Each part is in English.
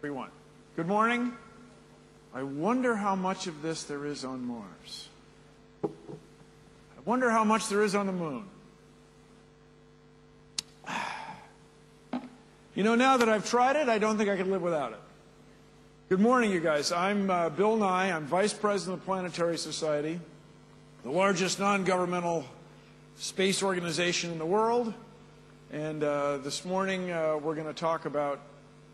Everyone. Good morning. I wonder how much of this there is on Mars. I wonder how much there is on the moon. You know, now that I've tried it, I don't think I could live without it. Good morning, you guys. I'm Bill Nye. I'm Vice President of the Planetary Society, the largest non-governmental space organization in the world. And this morning we're going to talk about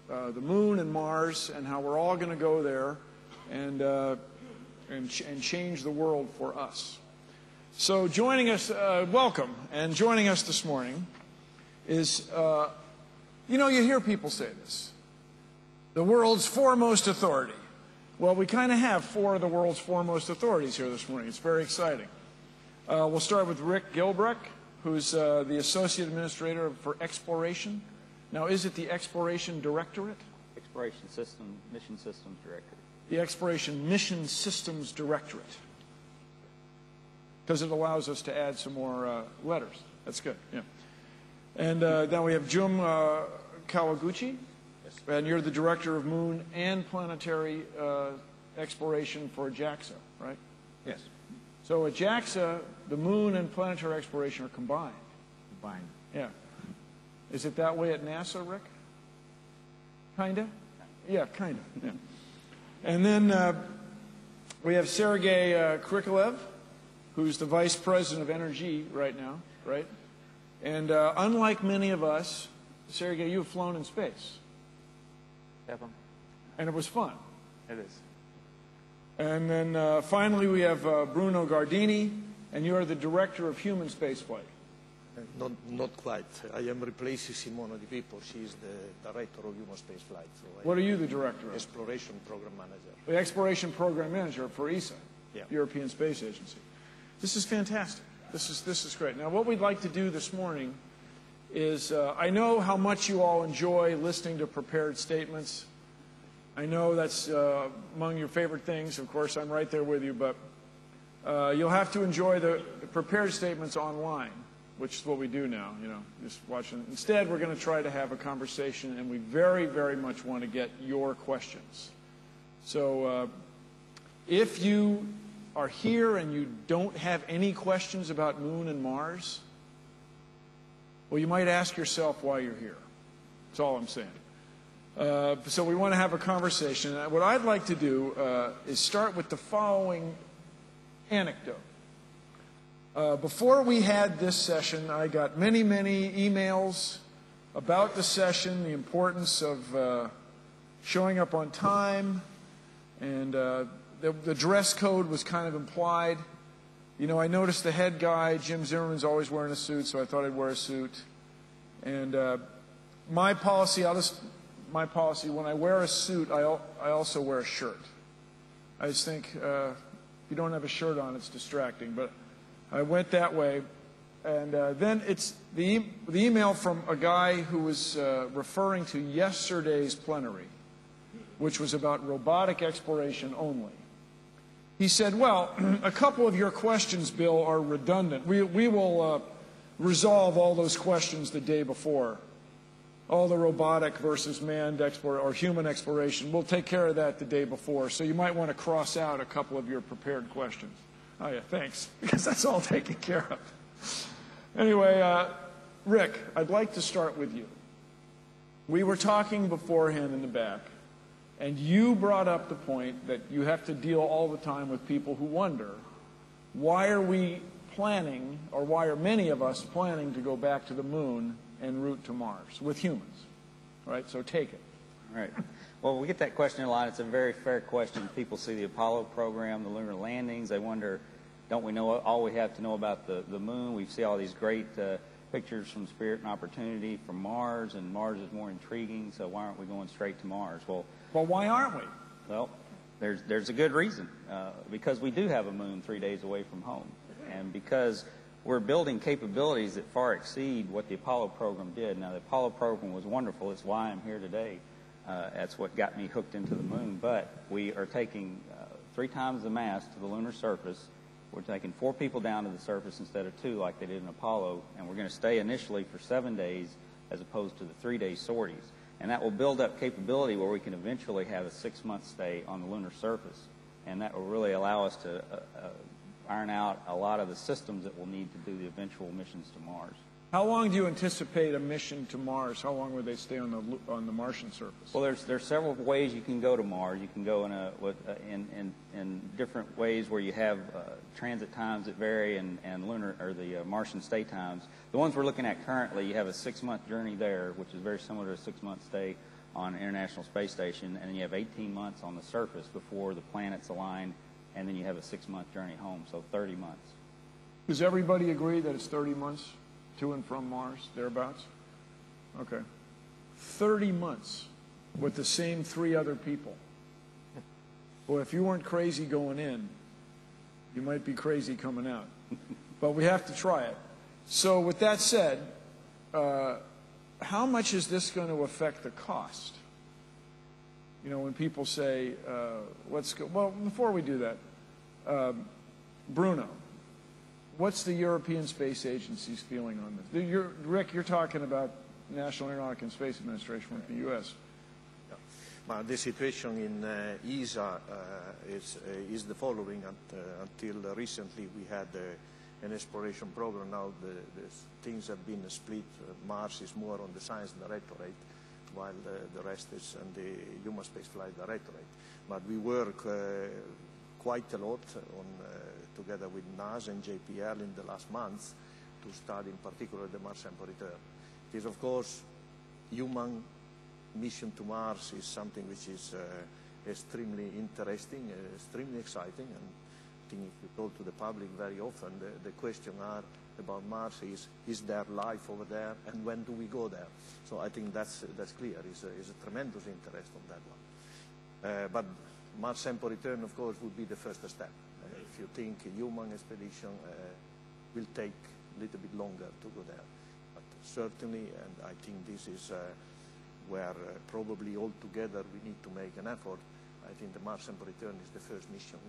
the moon and Mars and how we're all going to go there and change the world for us. So joining us, welcome, and joining us this morning is, you know, you hear people say this, the world's foremost authority. Well, we kind of have four of the world's foremost authorities here this morning. It's very exciting. We'll start with Rick Gilbrecht, who's the Associate Administrator for Exploration. Now, is it the Exploration Directorate? Exploration Mission Systems Directorate. The Exploration Mission Systems Directorate. Because it allows us to add some more letters. That's good, yeah. And then we have Jim Kawaguchi. Yes. And you're the Director of Moon and Planetary Exploration for JAXA, right? Yes. So at JAXA, the moon and planetary exploration are combined. Combined. Yeah. Is it that way at NASA, Rick? Kinda? Yeah, kinda. Yeah. And then we have Sergei Krikalev, who's the Vice President of Energy right now, right? And unlike many of us, Sergei, you have flown in space. Yep. And it was fun. It is. And then finally we have Bruno Gardini, and you're the Director of Human Spaceflight. Not quite. I am replacing Simona Di Pippo. She is the Director of Human Spaceflight. So What are you the Director of? Exploration Program Manager. The Exploration Program Manager for ESA, Yeah. European Space Agency. This is fantastic. This is great. Now, what we'd like to do this morning is, I know how much you all enjoy listening to prepared statements. I know that's among your favorite things. Of course, I'm right there with you, but you'll have to enjoy the prepared statements online, which is what we do now, you know, just watching. Instead, we're going to try to have a conversation, and we very, very much want to get your questions. So if you are here and you don't have any questions about Moon and Mars, well, you might ask yourself why you're here. That's all I'm saying. So we want to have a conversation. What I'd like to do is start with the following anecdote. Before we had this session, I got many, many emails about the session, the importance of showing up on time, and the dress code was kind of implied. You know, I noticed the head guy, Jim Zimmerman's always wearing a suit, so I thought I'd wear a suit. And my policy, when I wear a suit, I also wear a shirt. I just think if you don't have a shirt on, it's distracting. But I went that way. And then it's the email from a guy who was referring to yesterday's plenary, which was about robotic exploration only. He said, well, a couple of your questions, Bill, are redundant. We will resolve all those questions the day before. All the robotic versus manned or human exploration. We'll take care of that the day before. So you might want to cross out a couple of your prepared questions. Oh, yeah, thanks, because that's all taken care of. Anyway, Rick, I'd like to start with you. We were talking beforehand in the back, and you brought up the point that you have to deal all the time with people who wonder, why are we planning, or why are many of us planning to go back to the moon en route to Mars with humans? All right, so take it. All right. Well, we get that question a lot. It's a very fair question. People see the Apollo program, the lunar landings. They wonder, don't we know all we have to know about the moon? We see all these great pictures from Spirit and Opportunity from Mars, and Mars is more intriguing, so why aren't we going straight to Mars? Well, why aren't we? Well, there's a good reason. Because we do have a moon 3 days away from home, and because we're building capabilities that far exceed what the Apollo program did. Now, the Apollo program was wonderful. It's why I'm here today. That's what got me hooked into the moon. But we are taking 3 times the mass to the lunar surface. We're taking 4 people down to the surface instead of 2 like they did in Apollo. And we're going to stay initially for 7 days as opposed to the 3-day sorties. And that will build up capability where we can eventually have a 6-month stay on the lunar surface. And that will really allow us to iron out a lot of the systems that we'll need to do the eventual missions to Mars. How long do you anticipate a mission to Mars? How long would they stay on the Martian surface? Well, there's several ways you can go to Mars. You can go in different ways where you have transit times that vary and lunar or the Martian stay times. The ones we're looking at currently, you have a 6-month journey there, which is very similar to a 6-month stay on an International Space Station, and then you have 18 months on the surface before the planets align, and then you have a 6-month journey home, so 30 months. Does everybody agree that it's 30 months to and from Mars, thereabouts? Okay. 30 months with the same 3 other people. Well, if you weren't crazy going in, you might be crazy coming out. But we have to try it. So with that said, how much is this going to affect the cost? You know, when people say, let's go, well, before we do that, Bruno, what's the European Space Agency's feeling on this? Rick, you're talking about National Aeronautics and Space Administration with the U.S. The situation in ESA is the following. Until recently, we had an exploration program. Now the things have been split. Mars is more on the Science Directorate, while the rest is on the Human Spaceflight Directorate. But we work quite a lot on, together with NASA and JPL in the last months to study in particular the Mars sample return. It is, of course, human mission to Mars is something which is extremely interesting, extremely exciting, and I think if you talk to the public very often, the question about Mars is there life over there, and when do we go there? So I think that's clear. It's a tremendous interest on that one. But Mars sample return, of course, would be the first step. If you think a human expedition will take a little bit longer to go there. But certainly, and I think this is where probably all together we need to make an effort. I think the Mars sample return is the first mission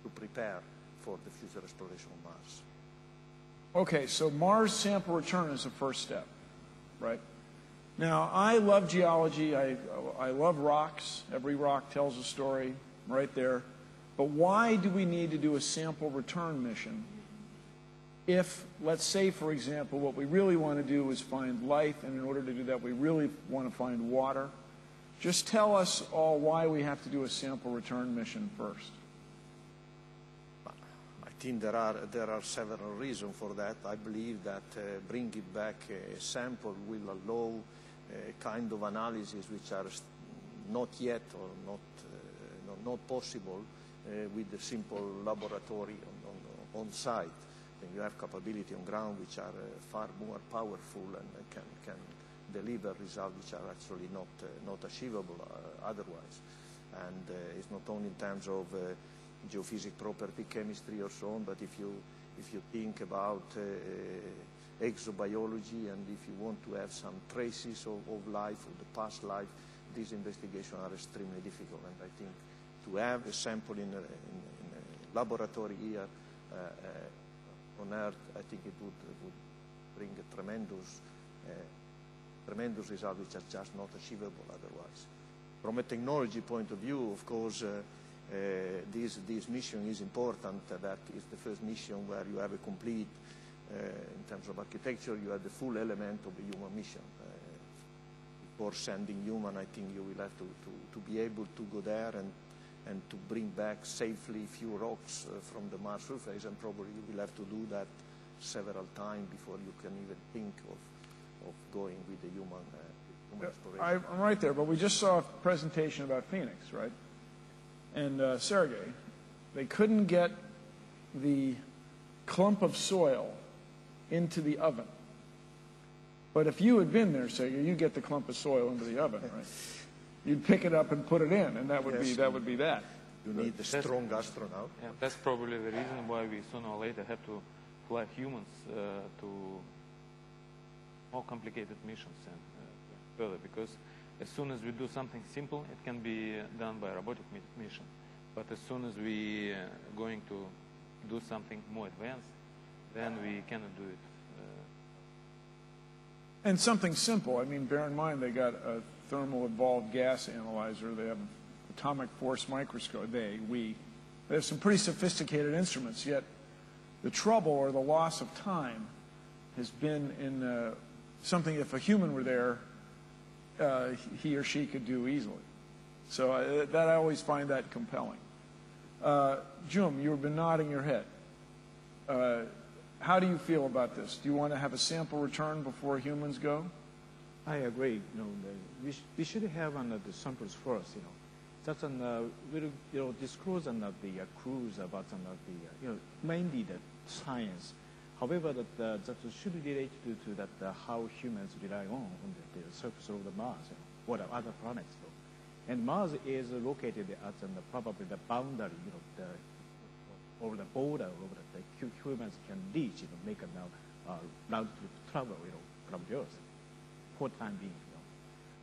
to prepare for the future exploration of Mars. Okay, so Mars sample return is the first step, right? Now, I love geology. I love rocks. Every rock tells a story right there. But why do we need to do a sample return mission if, let's say, for example, what we really want to do is find life, and in order to do that, we really want to find water? Just tell us all why we have to do a sample return mission first. I think there are several reasons for that. I believe that bringing back a sample will allow a kind of analysis which are not yet or not possible with the simple laboratory on site. And you have capability on ground which are far more powerful and can deliver results which are actually not achievable otherwise. And it's not only in terms of geophysics property, chemistry, or so on, but if you think about exobiology, and if you want to have some traces of life, of the past life, these investigations are extremely difficult. And I think to have a sample in a laboratory here on Earth, I think it would bring a tremendous result which are just not achievable otherwise. From a technology point of view, of course, this mission is important. That is the first mission where you have a complete, in terms of architecture, you have the full element of a human mission. Before sending human, I think you will have to be able to go there and to bring back safely few rocks from the Mars surface, and probably you will have to do that several times before you can even think of going with the human exploration. I'm right there, but we just saw a presentation about Phoenix, right? And Sergei, they couldn't get the clump of soil into the oven. But if you had been there, Sergei, you'd get the clump of soil into the oven, right? You'd pick it up and put it in, and that would be that. You need a strong astronaut. Yeah, that's probably the reason why we sooner or later have to fly humans to more complicated missions and further, because as soon as we do something simple, it can be done by a robotic mission. But as soon as we are going to do something more advanced, then we cannot do it. And something simple. I mean, bear in mind they got a thermal evolved gas analyzer. They have atomic force microscope. We have some pretty sophisticated instruments. Yet the trouble or the loss of time has been in something. If a human were there, he or she could do easily. So that I always find that compelling. Jum, you've been nodding your head. How do you feel about this? Do you want to have a sample return before humans go? I agree. We should have the samples first. Just we'll disclose the clues about the mainly the science. However, that should relate to that how humans rely on the surface of the Mars or the other planets. And Mars is located at probably the boundary, or the border of the humans can reach, make a round travel, from the Earth for time being.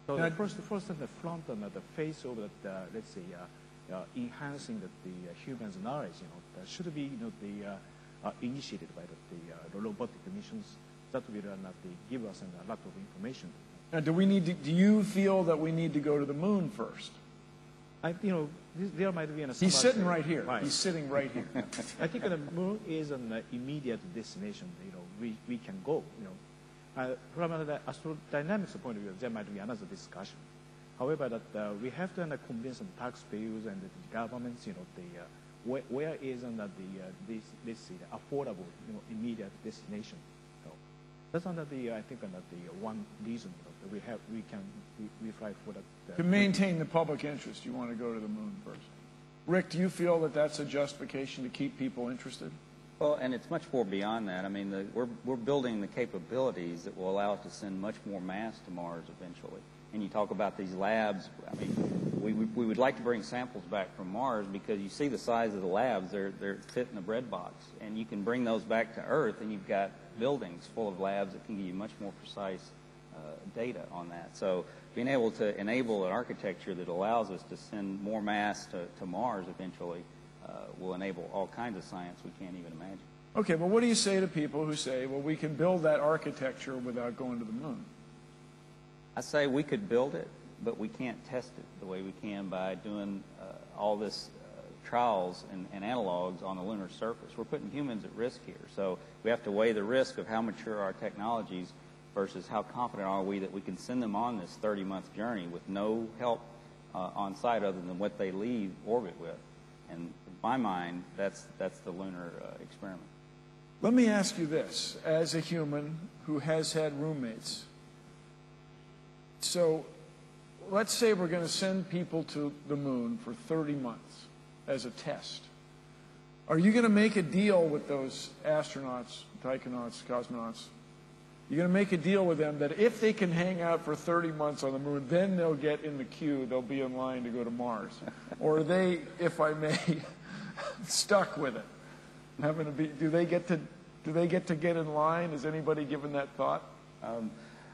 So the first in the front and the face of the let's say enhancing the humans' knowledge, that should be initiated by the robotic missions that will give us a lot of information. Now, do you feel that we need to go to the moon first? There might be He's sitting right here. Right. He's sitting right here. I think the moon is an immediate destination. We can go. From the astrodynamics point of view, there might be another discussion. However, that we have to convince the taxpayers and the governments. Where is this affordable, immediate destination. So that's I think the one reason that we fight for that. To maintain the public interest, you want to go to the moon first. Rick, do you feel that that's a justification to keep people interested? Well, and it's much more beyond that. I mean, we're building the capabilities that will allow us to send much more mass to Mars eventually. And you talk about these labs. I mean, we would like to bring samples back from Mars because you see the size of the labs. They're fit in a bread box. And you can bring those back to Earth, and you've got buildings full of labs that can give you much more precise data on that. So being able to enable an architecture that allows us to send more mass to Mars eventually will enable all kinds of science we can't even imagine. Okay, but what do you say to people who say, well, we can build that architecture without going to the moon? I say we could build it, but we can't test it the way we can by doing all this trials and analogs on the lunar surface. We're putting humans at risk here. So we have to weigh the risk of how mature our technologies versus how confident are we that we can send them on this 30-month journey with no help on site other than what they leave orbit with. And in my mind, that's the lunar experiment. Let me ask you this, as a human who has had roommates. So let's say we're going to send people to the moon for 30 months as a test. Are you going to make a deal with those astronauts, taikonauts, cosmonauts? You're going to make a deal with them that if they can hang out for 30 months on the moon, then they'll get in the queue, they'll be in line to go to Mars? Or are they, if I may, stuck with it? Do they get to get in line? Has anybody given that thought?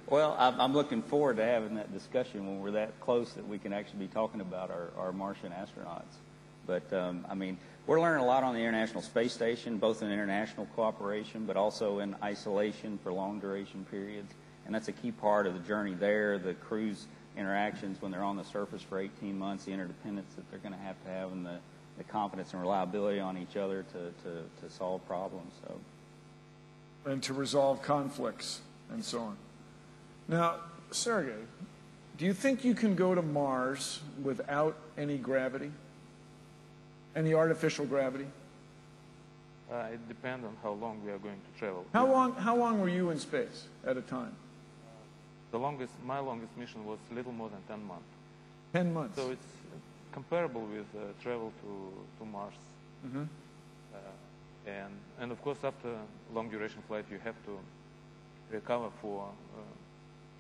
Well, I'm looking forward to having that discussion when we're that close that we can actually be talking about our Martian astronauts. But, I mean, we're learning a lot on the International Space Station, both in international cooperation, but also in isolation for long duration periods. And that's a key part of the journey there, the crew's interactions when they're on the surface for 18 months, the interdependence that they're going to have, and the confidence and reliability on each other to solve problems. So. And to resolve conflicts and so on. Now, Sergey, do you think you can go to Mars without any gravity? Any artificial gravity? It depends on how long we are going to travel. How long were you in space at a time? My longest mission was a little more than 10 months. 10 months. So it's comparable with travel to Mars. Mm-hmm. And of course, after long duration flight, you have to recover for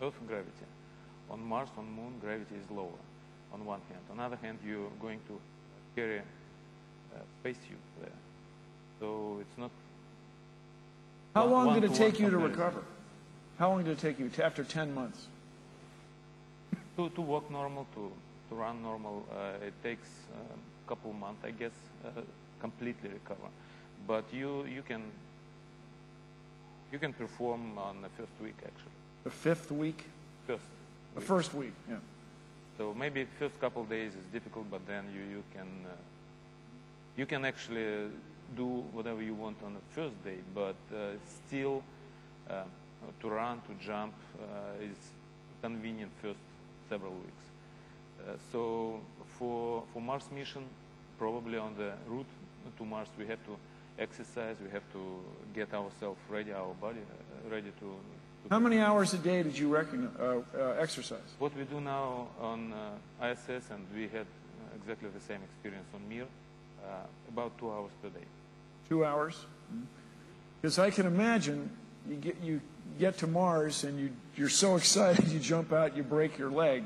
Earth gravity. On Mars, on Moon, gravity is lower, on one hand. On the other hand, you're going to carry a spacesuit there. So it's not... How long did it take you to recover? How long did it take you after 10 months? To walk normal, to run normal, it takes a couple months, I guess, completely recover. But you can perform on the first week, actually. The fifth week? First. The first week, yeah. So maybe first couple days is difficult, but then you can actually do whatever you want on the first day, but still to run, to jump is convenient first several weeks. So for Mars mission, probably on the route to Mars, we have to exercise, we have to get ourselves ready, our body ready to How many hours a day did you exercise? What we do now on ISS, and we had exactly the same experience on Mir, about 2 hours per day. 2 hours? Because I can imagine you get to Mars and you're so excited you jump out, you break your leg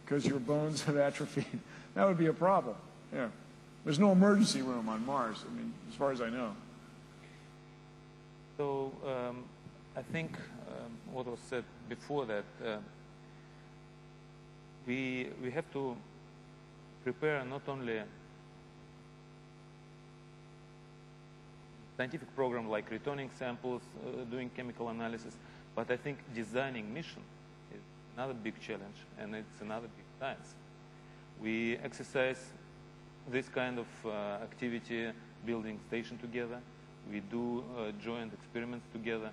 because your bones have atrophied. That would be a problem. Yeah. There's no emergency room on Mars, I mean, as far as I know. So I think what was said before that we have to prepare not only scientific program like returning samples, doing chemical analysis, but I think designing mission is another big challenge, and it's another big science. We exercise this kind of activity, building station together. We do joint experiments together.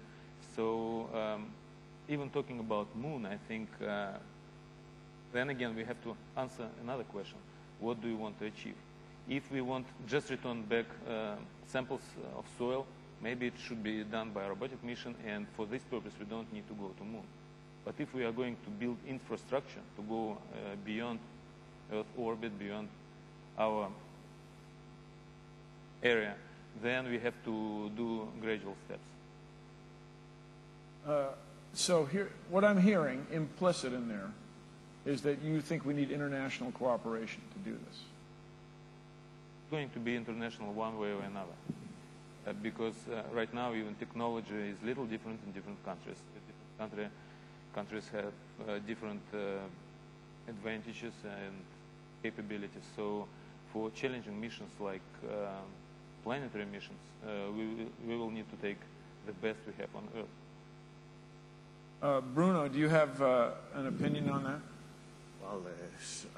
So even talking about moon, I think, then again, we have to answer another question. What do we want to achieve? If we want just return back samples of soil, maybe it should be done by a robotic mission, and for this purpose, we don't need to go to moon. But if we are going to build infrastructure to go beyond Earth orbit, beyond our area, then we have to do gradual steps. So here, what I'm hearing implicit in there is that you think we need international cooperation to do this. It's going to be international one way or another. Because right now even technology is a little different in different countries. Different countries have different advantages and capabilities. So for challenging missions like planetary missions, we will need to take the best we have on Earth. Bruno, do you have an opinion on that? Well,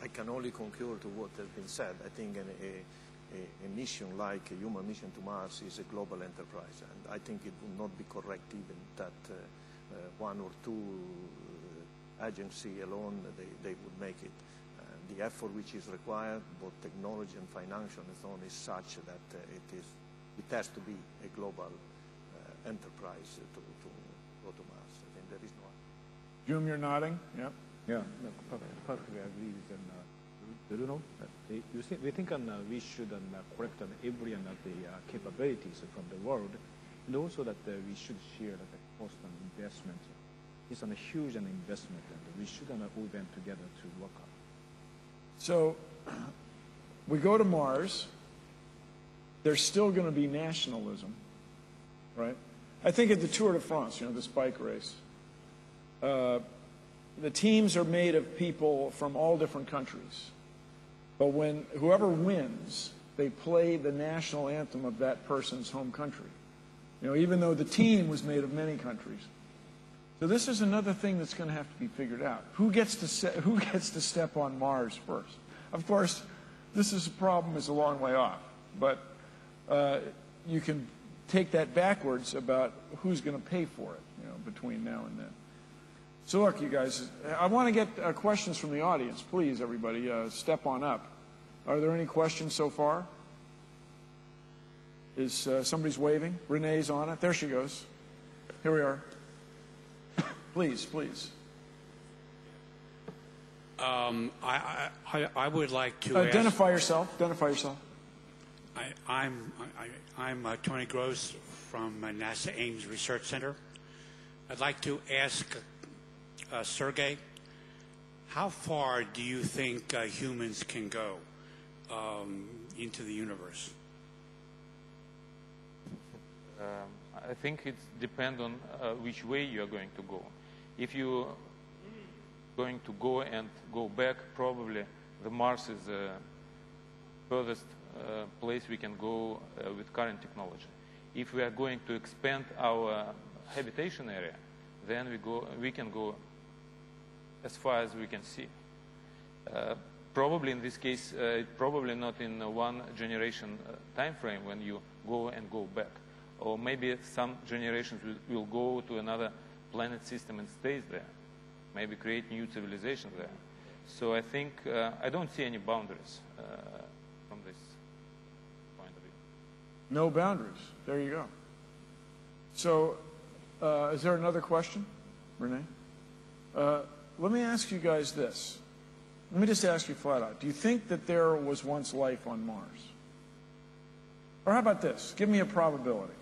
I can only concur to what has been said. I think a mission like a human mission to Mars is a global enterprise, and I think it would not be correct even that one or two agencies alone, they would make it. The effort which is required, both technology and financial and so on, is such that it has to be a global enterprise to go to Mars. I think there is no. Jim, you're nodding. Yeah. Yeah, no, perfectly agree with Bruno. We think we should collect every the capabilities from the world, and also that we should share the cost and investment. It's a huge investment, and we should all band together to work on. So we go to Mars. There's still going to be nationalism, right? I think at the Tour de France, this bike race, the teams are made of people from all different countries. But when whoever wins, they play the national anthem of that person's home country. Even though the team was made of many countries. So this is another thing that's going to have to be figured out. Who gets to step on Mars first? Of course, this is a problem is a long way off, but you can take that backwards about who's going to pay for it, between now and then. So look, you guys, I want to get questions from the audience. Please, everybody, step on up. Are there any questions so far? Is somebody's waving? Renee's on it. There she goes. Here we are. Please, please. I would like to identify yourself. Identify yourself. I'm Tony Gross from NASA Ames Research Center. I'd like to ask Sergey, how far do you think humans can go into the universe? I think it depends on which way you are going to go. If you're going to go and go back, probably the Mars is the furthest place we can go with current technology. If we are going to expand our habitation area, then we can go as far as we can see. Probably in this case, probably not in one generation time frame when you go and go back. Or maybe some generations will go to another planet system and stays there. Maybe create new civilization there. So I think I don't see any boundaries from this point of view. No boundaries. There you go. So is there another question, Renee? Let me ask you guys this. Let me just ask you flat out. Do you think that there was once life on Mars? Or how about this? Give me a probability.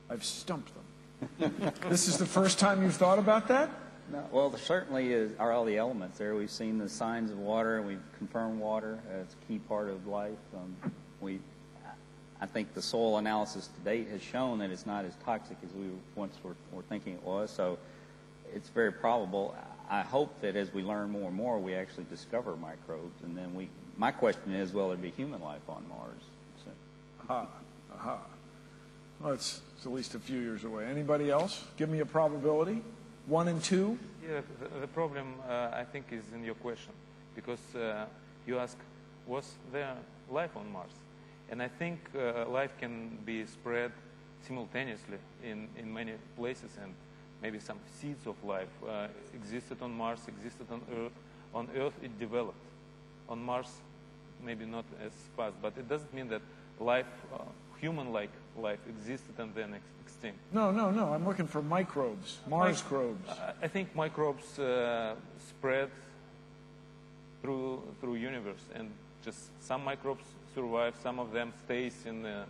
I've stumped them. This is the first time you've thought about that? No, well, there certainly are all the elements there. We've seen the signs of water, and we've confirmed water as a key part of life. I think the soil analysis to date has shown that it's not as toxic as we once were thinking it was. So it's very probable. I hope that as we learn more and more, we actually discover microbes, and then my question is, will there be human life on Mars? So. Aha, aha. Well, it's at least a few years away. Anybody else? Give me a probability. 1 and 2? Yeah, the problem, I think, is in your question. Because you ask, was there life on Mars? And I think life can be spread simultaneously in many places, and maybe some seeds of life existed on Mars, existed on Earth. On Earth, it developed. On Mars, maybe not as fast, but it doesn't mean that life, human-like life, existed and then extinct. No. I'm looking for microbes, Marscrobes. I think microbes spread through universe, and just some microbes survive. Some of them stays in the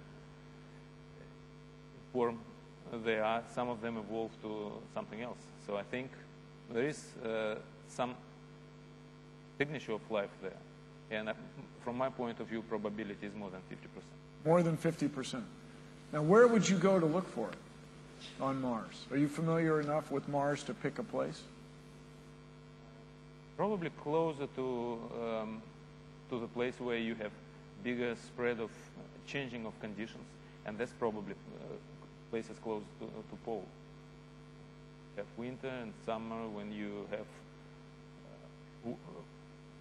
form they are. Some of them evolve to something else. So I think there is some signature of life there. And from my point of view, probability is more than 50%. More than 50%. Now, where would you go to look for it on Mars? Are you familiar enough with Mars to pick a place? Probably closer to the place where you have bigger spread of changing of conditions, and that's probably places close to pole. You have winter and summer when you have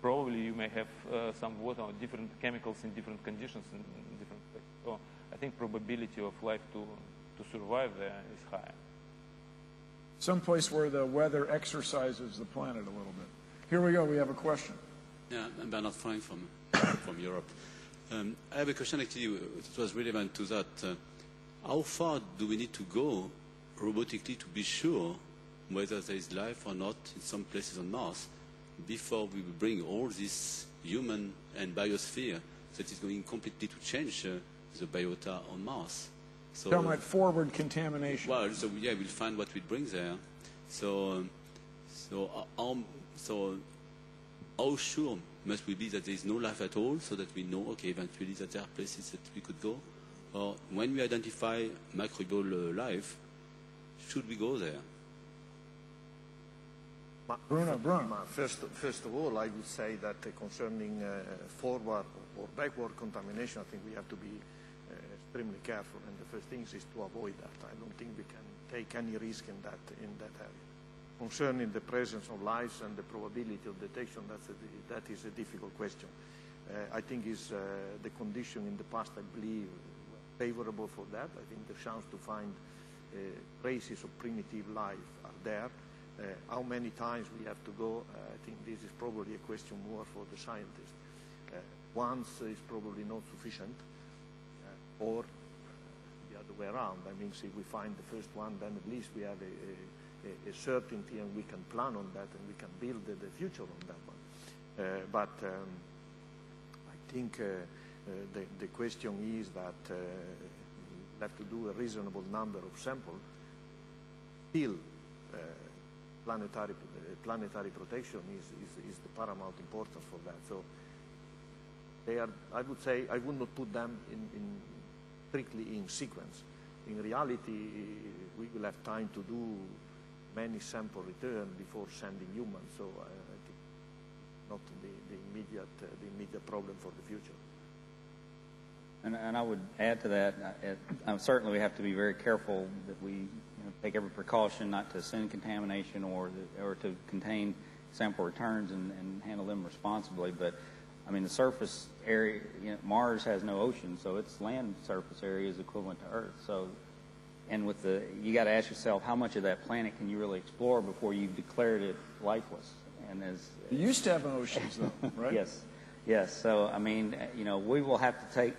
probably you may have some water or different chemicals in different conditions in different places. So I think probability of life to survive there is high. Some place where the weather exercises the planet a little bit. Here we go. We have a question. Yeah, I'm Bernard Frank from Europe. I have a question actually. It was relevant to that. How far do we need to go robotically to be sure whether there is life or not in some places on Mars before we bring all this human and biosphere that is going completely to change the biota on Mars? So, talking about forward contamination. Well, so yeah, we'll find what we bring there. So how sure must we be that there is no life at all, so that we know, okay, eventually that there are places that we could go? Or when we identify microbial life, should we go there? Bruno. First of all, I would say that concerning forward or backward contamination, I think we have to be extremely careful. And the first thing is to avoid that. I don't think we can take any risk in that area. Concerning the presence of life and the probability of detection, that is a difficult question. I think is the condition in the past, I believe, favorable for that. I think the chance to find traces of primitive life are there. How many times we have to go, I think this is probably a question more for the scientists. Once is probably not sufficient, or the other way around. I mean, if we find the first one, then at least we have a certainty and we can plan on that and we can build the future on that one. But I think the question is that we have to do a reasonable number of samples. Still, planetary protection is the paramount importance for that. So they are, I would say, I would not put them strictly in sequence. In reality, we will have time to do many sample return before sending humans. So I think not the immediate problem for the future. And I would add to that, certainly we have to be very careful that we take every precaution not to send contamination or to contain sample returns and handle them responsibly. But I mean, the surface area, Mars has no ocean, so its land surface area is equivalent to Earth. So, and you got to ask yourself, how much of that planet can you really explore before you've declared it lifeless? And you used to have oceans, though, right? Yes. So, I mean, we will have to take,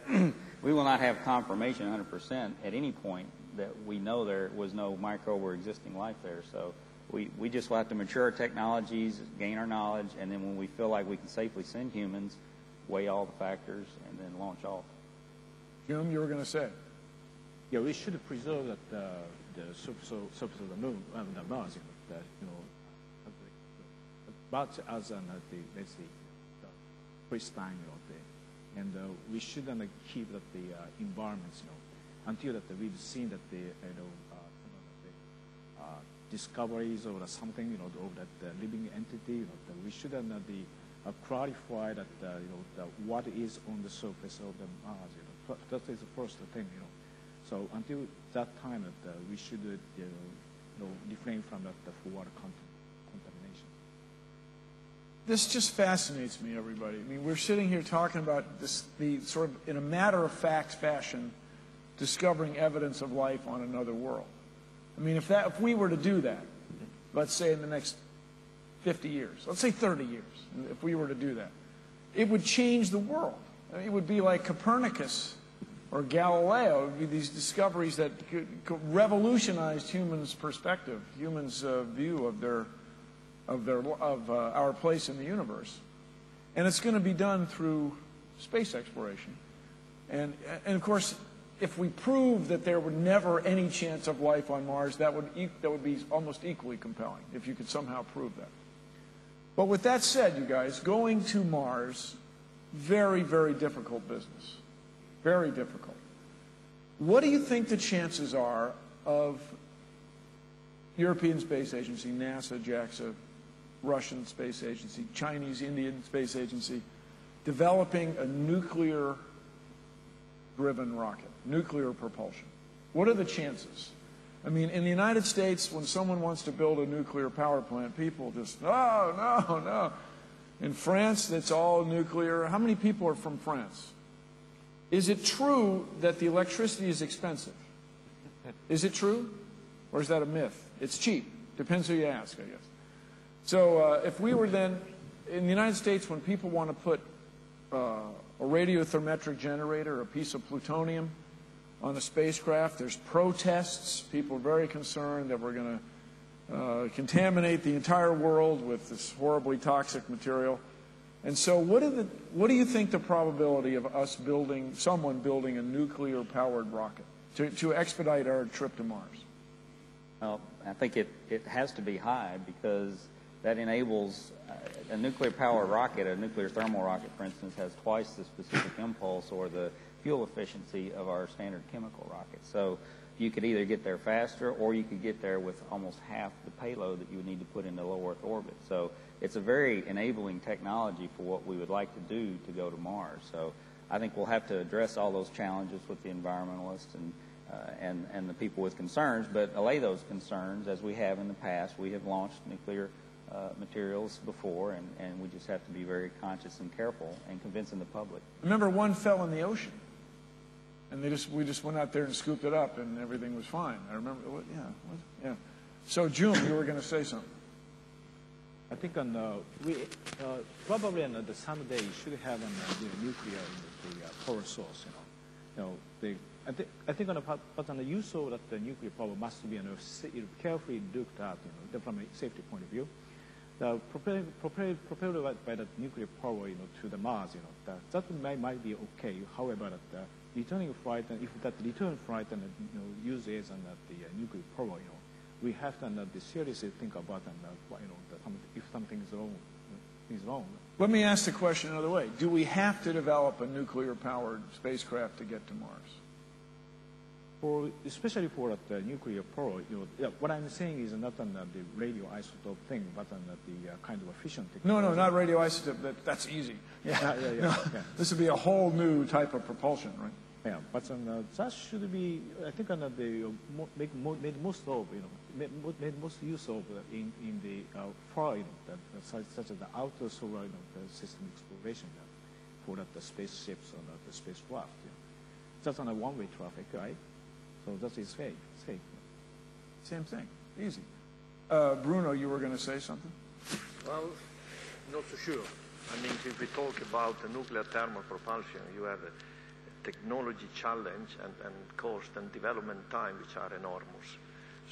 we will not have confirmation 100% at any point that we know there was no microbe or existing life there. So we just will have to mature our technologies, gain our knowledge, and then when we feel like we can safely send humans, weigh all the factors, and then launch off. Jim, you were going to say? Yeah, we should preserve the surface of the moon, the Mars, but as let's say, the pristine, and we shouldn't keep the environments, until that we've seen that some of the discoveries or something, of that living entity, that we shouldn't clarify that what is on the surface of the Mars. That is the first thing, So until that time, that we should refrain from the water contamination. This just fascinates me, everybody. I mean, we're sitting here talking about this, the sort of in a matter-of-fact fashion, discovering evidence of life on another world. I mean, if we were to do that, let's say in the next 50 years, let's say 30 years, if we were to do that, it would change the world. I mean, it would be like Copernicus or Galileo. It would be these discoveries that could revolutionize humans' perspective, humans' view of our place in the universe. And it's going to be done through space exploration. And of course, if we prove that there were never any chance of life on Mars, that would be almost equally compelling, if you could somehow prove that. But with that said, you guys, going to Mars, very, very difficult business. Very difficult. What do you think the chances are of European Space Agency, NASA, JAXA, Russian Space Agency, Chinese, Indian Space Agency, developing a nuclear-driven rocket, nuclear propulsion? What are the chances? I mean, in the United States, when someone wants to build a nuclear power plant, people just, no. In France, it's all nuclear. How many people are from France? Is it true that the electricity is expensive? Is it true? Or is that a myth? It's cheap. Depends who you ask, I guess. So if we were then, in the United States, when people want to put a radiothermetric generator, a piece of plutonium on a spacecraft, there's protests. People are very concerned that we're going to contaminate the entire world with this horribly toxic material. And so what do you think the probability of us someone building a nuclear-powered rocket to expedite our trip to Mars? Well, I think it has to be high, because that enables a nuclear-powered rocket, a nuclear thermal rocket, for instance, has twice the specific impulse or the fuel efficiency of our standard chemical rocket. So you could either get there faster, or you could get there with almost half the payload that you would need to put into low Earth orbit. So it's a very enabling technology for what we would like to do to go to Mars. So I think we'll have to address all those challenges with the environmentalists and the people with concerns, but allay those concerns as we have in the past. We have launched nuclear materials before, and we just have to be very conscious and careful and convincing the public. Remember, one fell in the ocean, and we just went out there and scooped it up, and everything was fine. I remember, yeah. So, June, you were going to say something. I think probably on the someday you should have nuclear in the power source. I think on the use of that the nuclear power must be carefully looked at, from a safety point of view. Propelled by the nuclear power, to the Mars, that might be okay. However, that returning flight, and if that return flight uses the nuclear power, we have to seriously think about if something is wrong. Let me ask the question another way. Do we have to develop a nuclear-powered spacecraft to get to Mars? Especially for the nuclear power, what I'm saying is not on the radioisotope thing, but on the kind of efficient technology. No, not radioisotope. That's easy. Yeah. This would be a whole new type of propulsion, right? Yeah, but that should be, I think, made most of, made most use of in the far, such as the outer solar the system exploration for the spaceships or the spacecraft. That's on a one-way traffic, right? So that is safe. Same thing, easy. Bruno, you were going to say something? Well, not so sure. I mean, if we talk about the nuclear thermal propulsion, you have a technology challenge and cost and development time, which are enormous.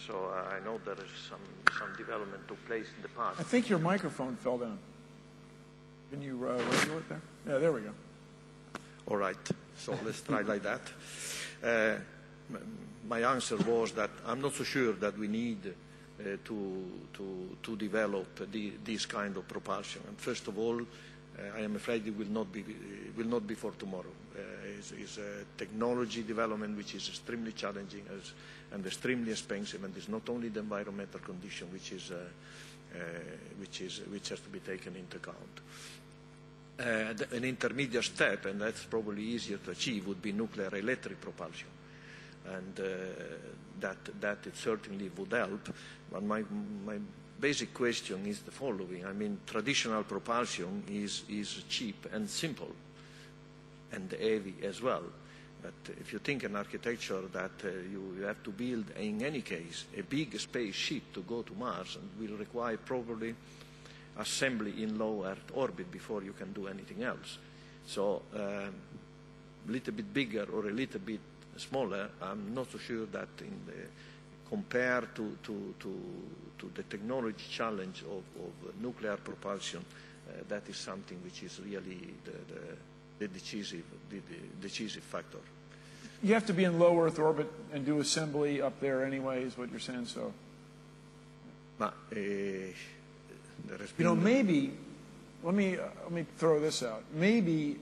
So I know there is some development took place in the past. I think your microphone fell down. Can you radio it there? Yeah, there we go. All right, so let's try like that. My answer was that I'm not so sure that we need to develop this kind of propulsion. And first of all, I am afraid it will not be for tomorrow. It's a technology development which is extremely challenging and extremely expensive, and it's not only the environmental condition which has to be taken into account. An intermediate step, and that's probably easier to achieve, would be nuclear electric propulsion, and that it certainly would help. But my basic question is the following. I mean, traditional propulsion is cheap and simple and heavy as well. But if you think an architecture that you have to build, in any case, a big spaceship to go to Mars, and will require probably assembly in low Earth orbit before you can do anything else. So a little bit bigger or a little bit smaller, I'm not so sure that compared to the technology challenge of nuclear propulsion, that is something which is really the decisive factor. You have to be in low Earth orbit and do assembly up there anyway, is what you're saying, so. Maybe, let me throw this out. Maybe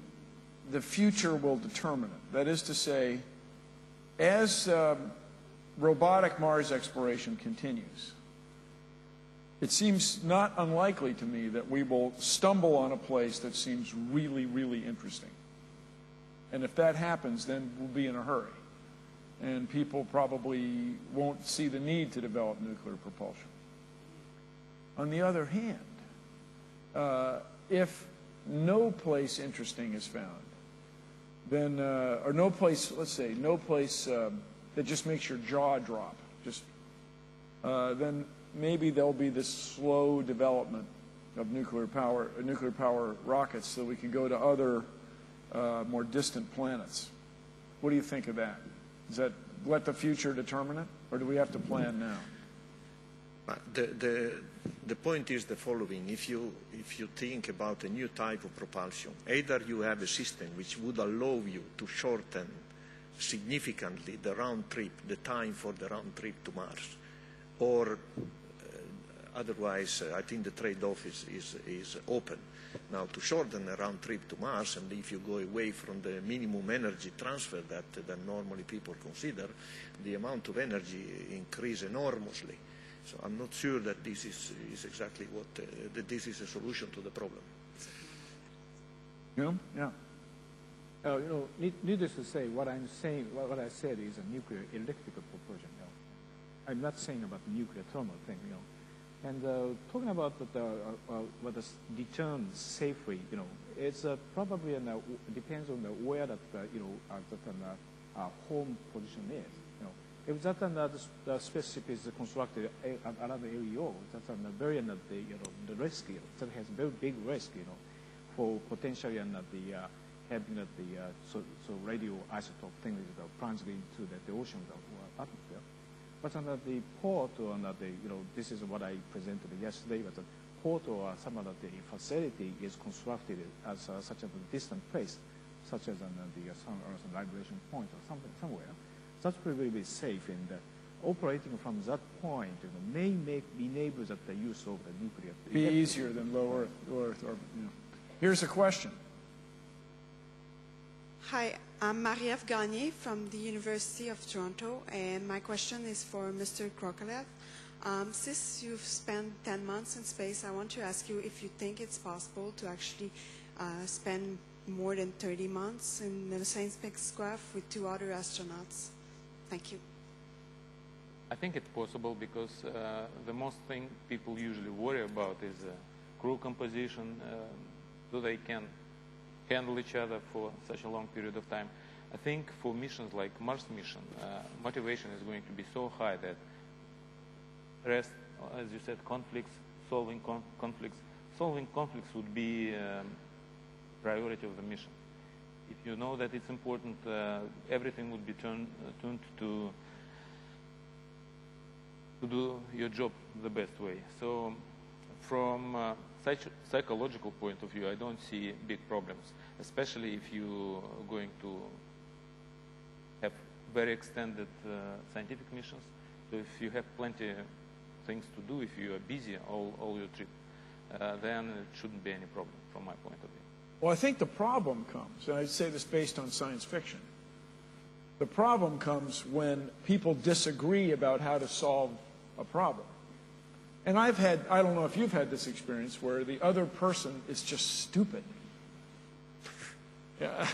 the future will determine it. That is to say, as robotic Mars exploration continues, it seems not unlikely to me that we will stumble on a place that seems really, really interesting. And if that happens, then we'll be in a hurry. And people probably won't see the need to develop nuclear propulsion. On the other hand, if no place interesting is found, then, or no place, let's say, no place that just makes your jaw drop, then maybe there'll be this slow development of nuclear power rockets so we can go to other more distant planets. What do you think of that? Does that let the future determine it, or do we have to plan now? The point is the following. If you think about a new type of propulsion, either you have a system which would allow you to shorten significantly the round trip, the time for the round trip to Mars, or otherwise I think the trade-off is open. Now, to shorten a round trip to Mars, and if you go away from the minimum energy transfer that normally people consider, the amount of energy increase enormously. So I'm not sure that this is exactly what, that this is a solution to the problem. Yeah. Needless to say, what I said is a nuclear electrical propulsion. I'm not saying about the nuclear thermal thing. And talking about what is determined safely, it's probably depends on where that home position is. If that the spaceship is constructed around the LEO, that's very the risk. That has very big risk, for potentially having the radioisotope thing plunged into the ocean or atmosphere. But on the port or this is what I presented yesterday, but the port or some of the facility is constructed as such a distant place, such as the Sun Earth vibration point or something somewhere. That's probably be safe, and operating from that point may enable that the use of the nuclear. Be easier than low Earth orbit. Here's a question. Hi, I'm Marie-Ève Gagné from the University of Toronto, and my question is for Mr. Krokalev. Since you've spent 10 months in space, I want to ask you if you think it's possible to actually spend more than 30 months in the same spacecraft with 2 other astronauts? Thank you. I think it's possible because the most thing people usually worry about is crew composition, so they can handle each other for such a long period of time. I think for missions like Mars mission, motivation is going to be so high that rest, as you said, conflicts, solving conflicts would be priority of the mission. If you know that it's important, everything would be tuned to do your job the best way. So from a psychological point of view, I don't see big problems, especially if you're going to have very extended scientific missions. So if you have plenty of things to do, if you are busy all your trip, then it shouldn't be any problem from my point of view. Well, I think the problem comes, and I'd say this based on science fiction, the problem comes when people disagree about how to solve a problem. And I don't know if you've had this experience where the other person is just stupid. Yeah.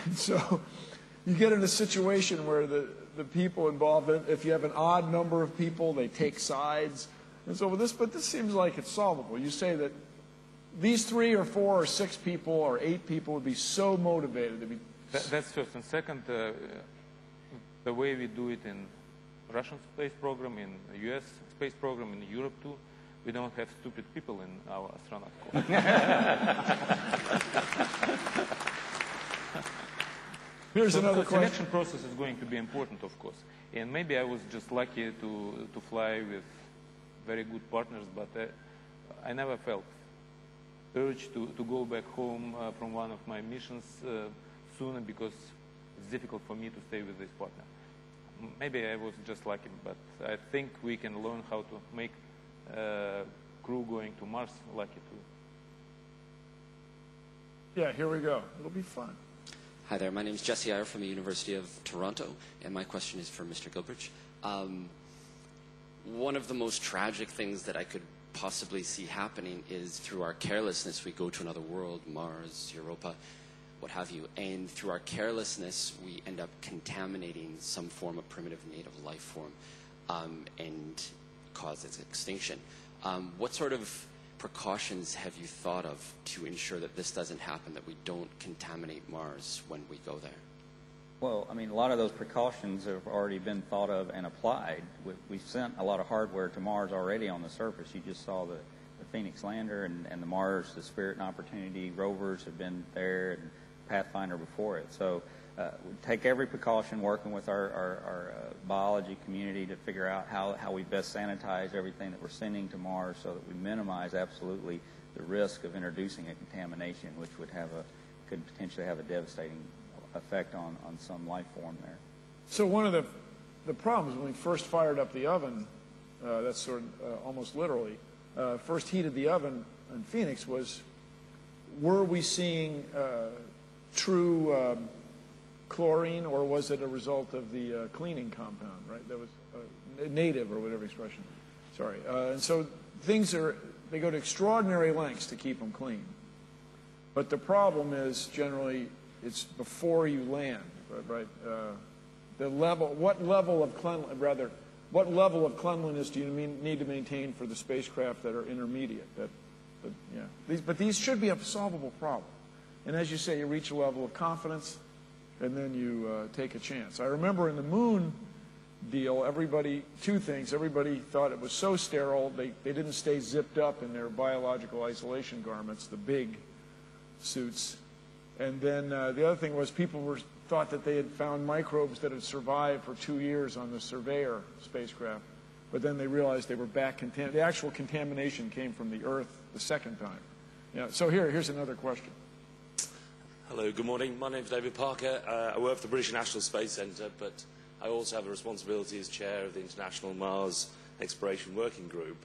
And so you get in a situation where the people involved, if you have an odd number of people, they take sides. And so but this seems like it's solvable. You say that these 3 or 4 or 6 people or 8 people would be so motivated to be. That's first. And second, the way we do it in Russian space program, in the U.S. space program, in Europe too, we don't have stupid people in our astronaut corps. Here's another the question. selection process is going to be important, of course. And maybe I was just lucky to fly with very good partners, but I never felt urge to go back home from one of my missions sooner because it's difficult for me to stay with this partner. Maybe I was just lucky, but I think we can learn how to make crew going to Mars lucky too. Yeah, here we go. It'll be fun. Hi there, my name is Jesse Iyer from the University of Toronto, and my question is for Mr. Gilbridge. One of the most tragic things that I could possibly see happening is through our carelessness we go to another world, Mars, Europa, what have you, and through our carelessness we end up contaminating some form of primitive native life form and cause its extinction. What sort of precautions have you thought of to ensure that this doesn't happen, that we don't contaminate Mars when we go there? Well, I mean, a lot of those precautions have already been thought of and applied. We've sent a lot of hardware to Mars already on the surface. You just saw the Phoenix lander and the Mars, the Spirit and Opportunity rovers have been there, and Pathfinder before it. So we take every precaution, working with our biology community to figure out how we best sanitize everything that we're sending to Mars so that we minimize absolutely the risk of introducing a contamination, which could potentially have a devastating effect on some life form there. So one of the problems when we first fired up the oven, that's sort of almost literally, first heated the oven in Phoenix was, were we seeing true chlorine, or was it a result of the cleaning compound, right? That was native, or whatever expression. Sorry. And so they go to extraordinary lengths to keep them clean. But the problem is generally it's before you land, right? What level of cleanliness do you need to maintain for the spacecraft that are intermediate? But these should be a solvable problem. And as you say, you reach a level of confidence, and then you take a chance. I remember in the moon deal, two things. Everybody thought it was so sterile, they didn't stay zipped up in their biological isolation garments, the big suits. And then the other thing was people thought that they had found microbes that had survived for 2 years on the Surveyor spacecraft. But then they realized they were back contaminated. The actual contamination came from the Earth the second time. Yeah. So here's another question. Hello, good morning. My name is David Parker. I work for the British National Space Centre, but I also have a responsibility as chair of the International Mars Exploration Working Group,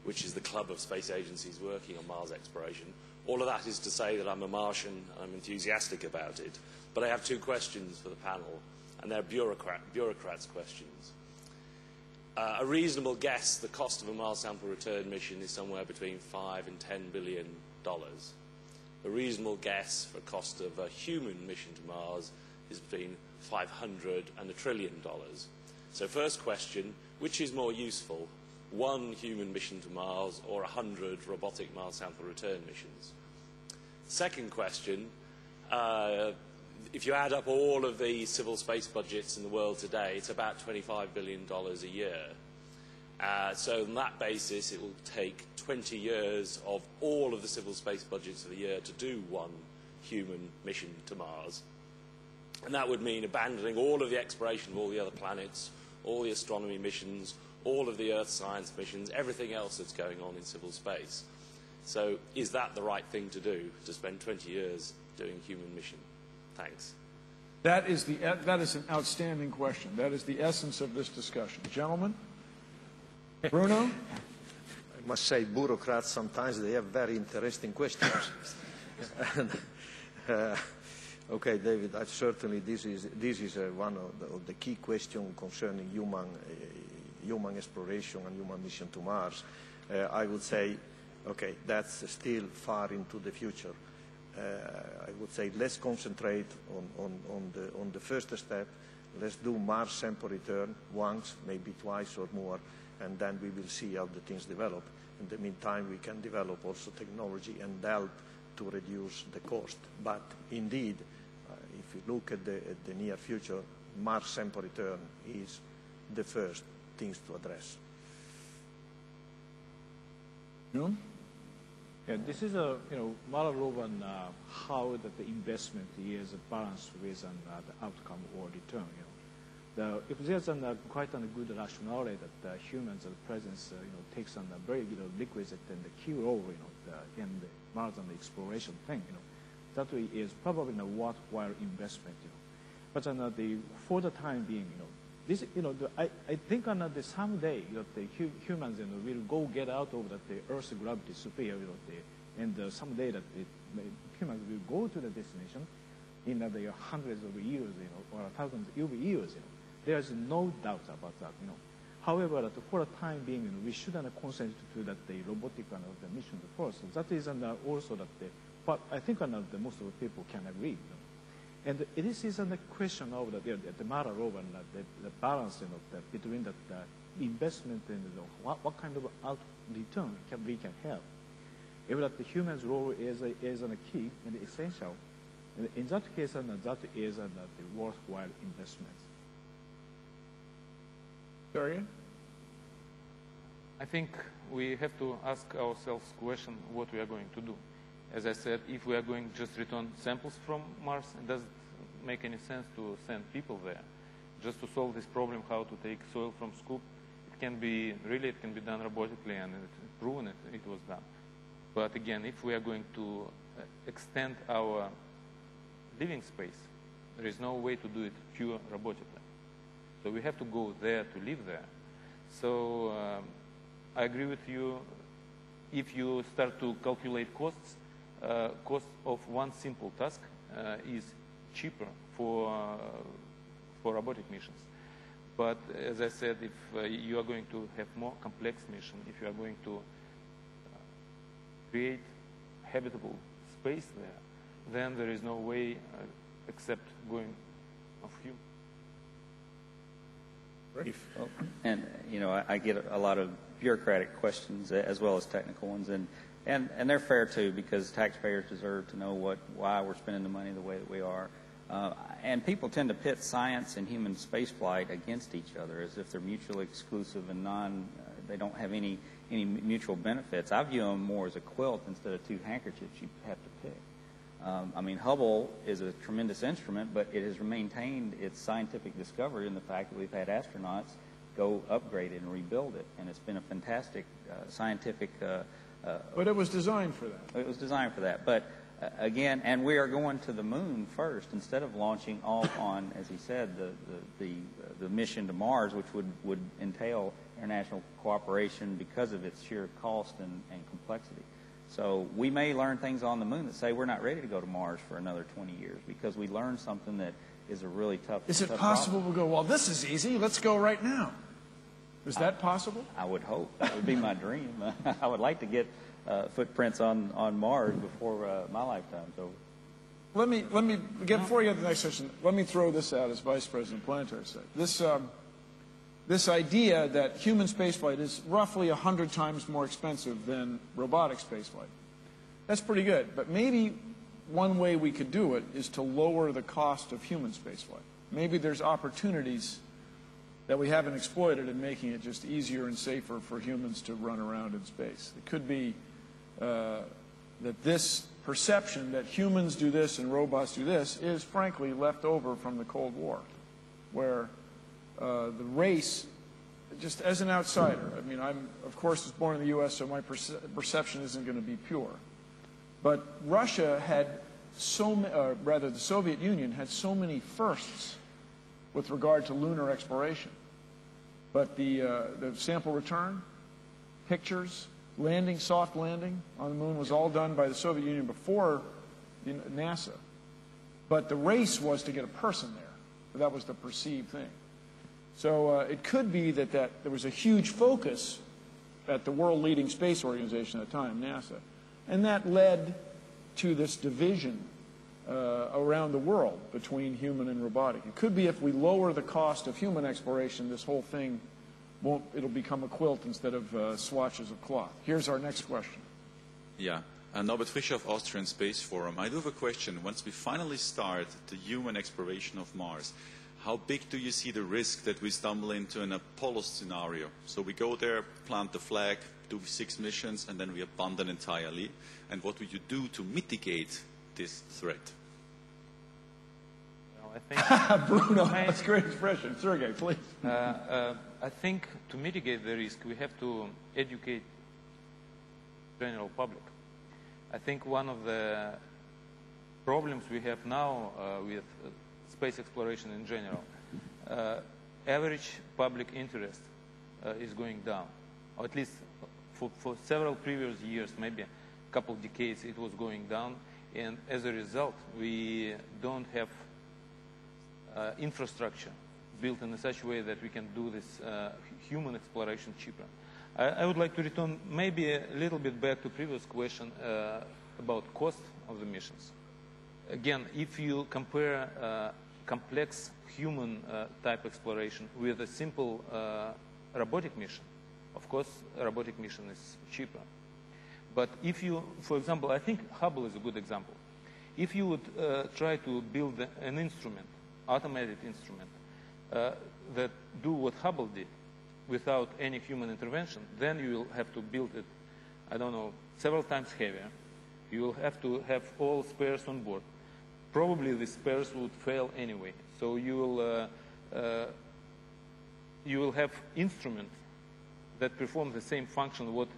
which is the club of space agencies working on Mars exploration. All of that is to say that I'm a Martian and I'm enthusiastic about it. But I have 2 questions for the panel, and they're bureaucrats' questions. A reasonable guess, the cost of a Mars sample return mission is somewhere between $5 and $10 billion. a reasonable guess for a cost of a human mission to Mars is between $500 and $1 trillion. So first question, which is more useful, one human mission to Mars or 100 robotic Mars sample return missions? Second question, if you add up all of the civil space budgets in the world today, it's about $25 billion a year. So on that basis, it will take 20 years of all of the civil space budgets of the year to do one human mission to Mars. And that would mean abandoning all of the exploration of all the other planets, all the astronomy missions, all of the Earth science missions, everything else that's going on in civil space. So is that the right thing to do, to spend 20 years doing a human mission? Thanks. That is an outstanding question. That is the essence of this discussion. Gentlemen? Bruno? I must say, bureaucrats, sometimes they have very interesting questions. Okay, David, certainly this is one of the key questions concerning human exploration and human mission to Mars. I would say, okay, that's still far into the future. I would say let's concentrate on the first step. Let's do Mars sample return once, maybe twice or more, and then we will see how the things develop. In the meantime, we can develop also technology and help to reduce the cost. But indeed, if you look at the near future, Mars sample return is the first things to address. No? Yeah, this is a matter of how that the investment is balanced with the outcome or return. If there's quite a good rationale that humans' presence takes on a very requisite and the key role in the Mars and the exploration thing, that is probably a worthwhile investment. But for the time being, this I think the someday the humans will go get out of the Earth's gravity sphere, and someday that humans will go to the destination in the hundreds of years, or thousands of years. There's no doubt about that. However, for the time being, we shouldn't concentrate to the robotic the mission first. That is also but I think the most of the people can agree. And this is a question of the matter of the balance between the investment and what kind of return we can have. If the human's role is a key and essential, in that case, that is the worthwhile investment. Sorry? I think we have to ask ourselves the question what we are going to do. As I said, if we are going to just return samples from Mars, it doesn't make any sense to send people there. Just to solve this problem, how to take soil from scoop, it can be done robotically, and it's proven it was done. But again, if we are going to extend our living space, there is no way to do it pure robotically. So we have to go there to live there. So I agree with you. If you start to calculate costs, cost of one simple task is cheaper for robotic missions. But as I said, if you are going to have more complex mission, if you are going to create habitable space there, then there is no way except going of human. Well, and I get a lot of bureaucratic questions as well as technical ones, and they're fair too, because taxpayers deserve to know why we're spending the money the way that we are. And people tend to pit science and human spaceflight against each other as if they're mutually exclusive and they don't have any mutual benefits. I view them more as a quilt instead of two handkerchiefs you have to pick. I mean, Hubble is a tremendous instrument, but it has maintained its scientific discovery in the fact that we've had astronauts go upgrade it and rebuild it, and it's been a fantastic scientific... but it was designed for that. It was designed for that. But again, and we are going to the moon first instead of launching off on, as he said, the mission to Mars, which would entail international cooperation because of its sheer cost and complexity. So we may learn things on the moon that say we're not ready to go to Mars for another 20 years because we learned something that is a really tough Is it possible problem. we'll go, well, this is easy, let's go right now? Is that possible? I would hope. That would be my dream. I would like to get footprints on Mars before my lifetime's over. Let me before you get to the next session, let me throw this out as Vice President of Planetary Site. This idea that human spaceflight is roughly 100 times more expensive than robotic spaceflight. That's pretty good, but maybe one way we could do it is to lower the cost of human spaceflight. Maybe there's opportunities that we haven't exploited in making it just easier and safer for humans to run around in space. It could be that this perception that humans do this and robots do this is frankly left over from the Cold War, where the race, just as an outsider, I mean, I'm, of course, was born in the U.S., so my perception isn't going to be pure. But Russia had rather the Soviet Union had so many firsts with regard to lunar exploration. But the sample return, pictures, landing, soft landing on the moon was all done by the Soviet Union before NASA. But the race was to get a person there. That was the perceived thing. So it could be that there was a huge focus at the world-leading space organization at the time, NASA, and that led to this division around the world between human and robotic. It could be if we lower the cost of human exploration, this whole thing it'll become a quilt instead of swatches of cloth. Here's our next question. Yeah. Norbert Fischer of Austrian Space Forum. I do have a question. Once we finally start the human exploration of Mars, how big do you see the risk that we stumble into an Apollo scenario? So we go there, plant the flag, do 6 missions, and then we abandon entirely. And what would you do to mitigate this threat? Well, I think Bruno, that's a great expression. Sergey, please. I think to mitigate the risk, we have to educate the general public. I think one of the problems we have now with space exploration in general, average public interest is going down, or at least for several previous years, maybe a couple of decades, it was going down, and as a result, we don't have infrastructure built in such a way that we can do this human exploration cheaper. I would like to return maybe a little bit back to previous question about cost of the missions. Again, if you compare complex human type exploration with a simple robotic mission, of course, a robotic mission is cheaper. But if you, for example, I think Hubble is a good example. If you would try to build an instrument, automated instrument, that do what Hubble did without any human intervention, then you will have to build it, I don't know, several times heavier. You will have to have all spares on board. Probably the spares would fail anyway. So you will have instruments that perform the same function what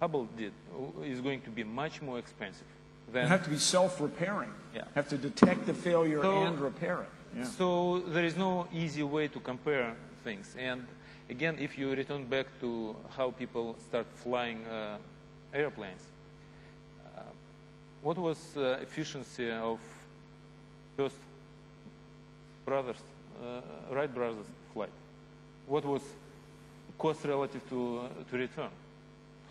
Hubble did is going to be much more expensive. You have to be self-repairing. Yeah. Have to detect the failure and repair it. Yeah. So there is no easy way to compare things. And again, if you return back to how people start flying airplanes, what was efficiency of first Wright brothers flight? What was cost relative to return?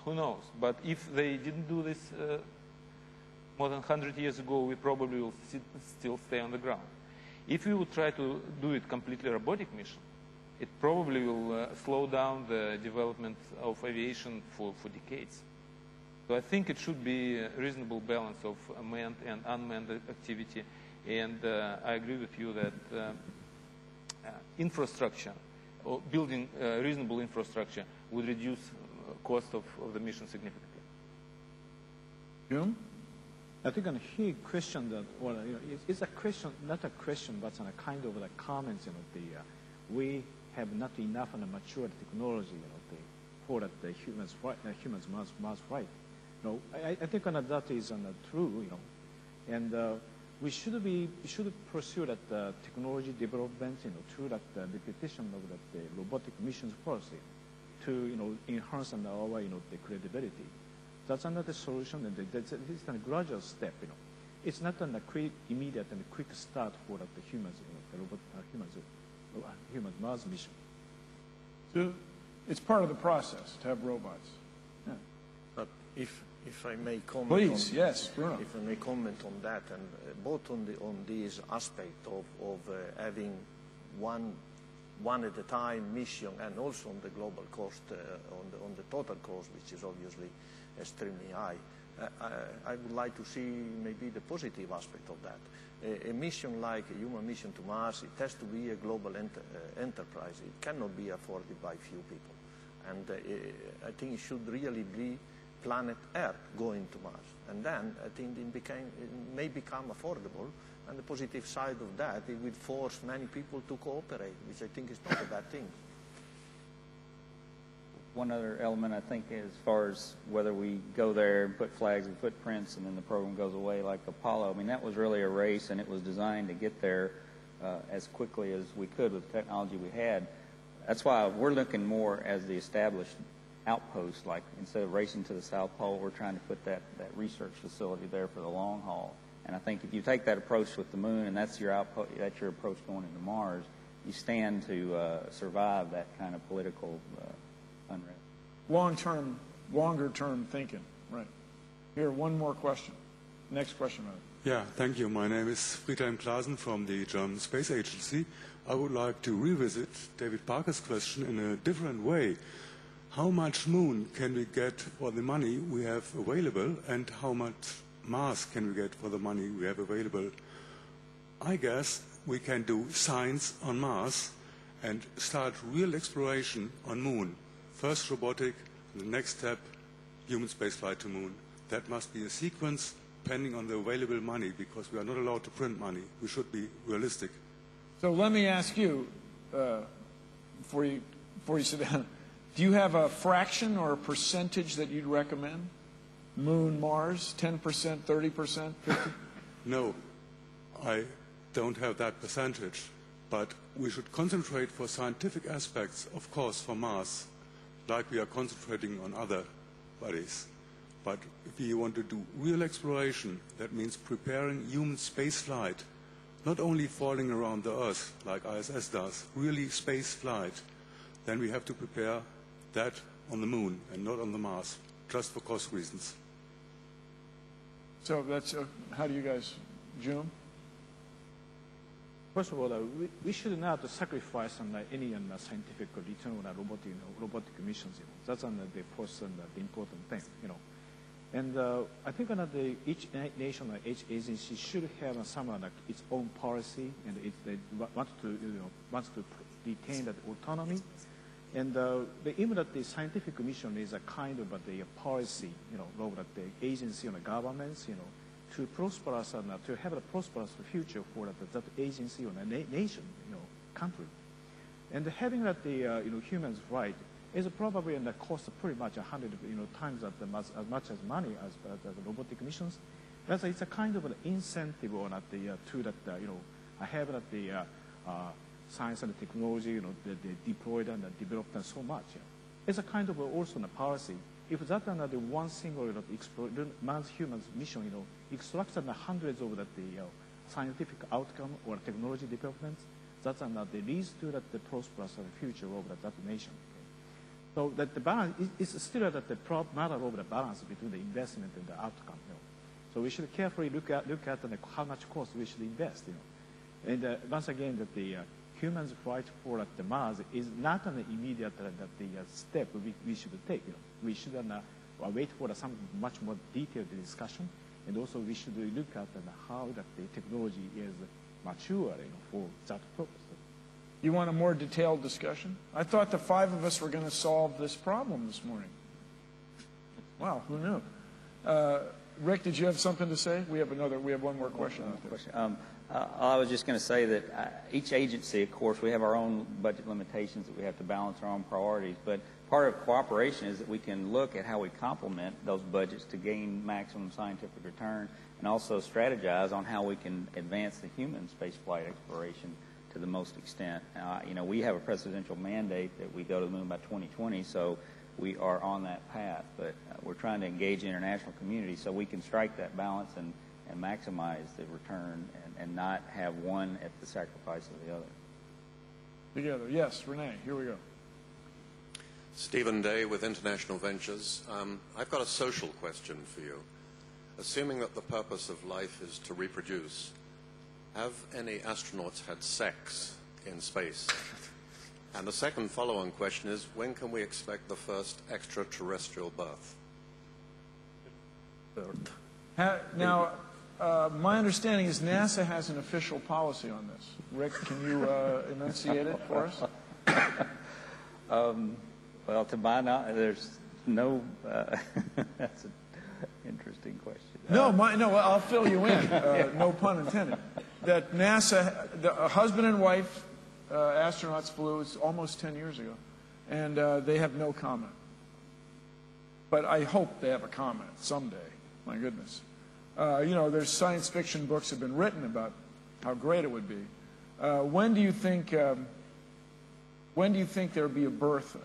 Who knows? But if they didn't do this more than 100 years ago, we probably will still stay on the ground. If we would try to do it completely robotic mission, it probably will slow down the development of aviation for decades. So I think it should be a reasonable balance of manned and unmanned activity. And I agree with you that infrastructure, or building reasonable infrastructure, would reduce cost of the mission significantly. Jim? I think on here question that, well, it's a question, not a question, but a kind of like comments, we have not enough on a mature technology, for the humans Mars flight. I think that is true, and we should pursue that technology development, through that the repetition of the robotic missions first, to enhance our the credibility. That's another solution, and it's a gradual step. It's not a quick, immediate, and quick start for the humans, the robot humans Mars mission. So, It's part of the process to have robots. Yeah. But if I may comment, please, yes, Bruno. If I may comment on that, and both on this aspect of having one at a time mission, and also on the global cost, on the total cost, which is obviously extremely high. I would like to see maybe the positive aspect of that. A mission like a human mission to Mars, it has to be a global enterprise. It cannot be afforded by few people. And I think it should really be planet Earth going to Mars. And then I think it may become affordable. And the positive side of that, it will force many people to cooperate, which I think is not a bad thing. One other element, I think, as far as whether we go there and put flags and footprints and then the program goes away like Apollo, I mean, that was really a race, and it was designed to get there as quickly as we could with the technology we had. That's why we're looking more as the established outpost, like instead of racing to the South Pole, we're trying to put that research facility there for the long haul. And I think if you take that approach with the moon, and that's your outpost, that's your approach going into Mars, you stand to survive that kind of political unrest. Longer term thinking, right. Here, one more question. Next question, Madam. Yeah, thank you. My name is Friedhelm Klaasen from the German Space Agency. I would like to revisit David Parker's question in a different way. How much moon can we get for the money we have available, and how much Mars can we get for the money we have available? I guess we can do science on Mars and start real exploration on Moon. First robotic, and the next step, human spaceflight to Moon. That must be a sequence depending on the available money, because we are not allowed to print money. We should be realistic. So let me ask you, before you sit down, do you have a fraction or a percentage that you'd recommend? Moon, Mars, 10%, 30%, 50%? No, I don't have that percentage. But we should concentrate for scientific aspects, of course, for Mars, like we are concentrating on other bodies. But if you want to do real exploration, that means preparing human space flight, not only falling around the Earth like ISS does, really space flight, then we have to prepare that on the Moon and not on the Mars, just for cost reasons. So that's, how do you guys, June? First of all, we should not sacrifice any scientific return on robotic missions. That's the first and the important thing. And I think each nation, each agency should have some its own policy, and they wants to retain that autonomy. And even that the scientific mission is a kind of the policy, of the agency and the governments, to prosperous and to have a prosperous future for that agency or a nation, country. And having that the humans right is probably and cost pretty much 100 times as much as money as the robotic missions. That's it's a kind of an incentive on to that I have that the science and technology they deployed and developed and so much. It's a kind of also a policy. If that the one single man's human mission extracts hundreds of the scientific outcome or technology developments, that's the leads to the prosperous future of that nation. So that the balance is still that the matter of the balance between the investment and the outcome. So we should carefully look at how much cost we should invest. And once again, that the humans' flight for the Mars is not an immediate step we should take. We should wait for some much more detailed discussion, and also we should look at how that the technology is mature for that purpose. You want a more detailed discussion? I thought the five of us were going to solve this problem this morning. Wow, who knew? Rick, did you have something to say? We have one more question. I was just going to say that each agency, of course, we have our own budget limitations that we have to balance our own priorities, but part of cooperation is that we can look at how we complement those budgets to gain maximum scientific return, and also strategize on how we can advance the human spaceflight exploration to the most extent. We have a presidential mandate that we go to the moon by 2020, so we are on that path, but we're trying to engage the international community so we can strike that balance and maximize the return and not have one at the sacrifice of the other. Together. Yes, Renee, here we go. Stephen Day with International Ventures. I've got a social question for you. Assuming that the purpose of life is to reproduce, have any astronauts had sex in space? And the second follow-on question is, when can we expect the first extraterrestrial birth? Now, my understanding is NASA has an official policy on this. Rick, can you enunciate it for us? Well, to my knowledge, there's no. That's an interesting question. No, I'll fill you in. No pun intended. That NASA, a husband and wife astronauts flew almost 10 years ago, and they have no comment. But I hope they have a comment someday. My goodness. There's science fiction books have been written about how great it would be. When do you think there'll be a birth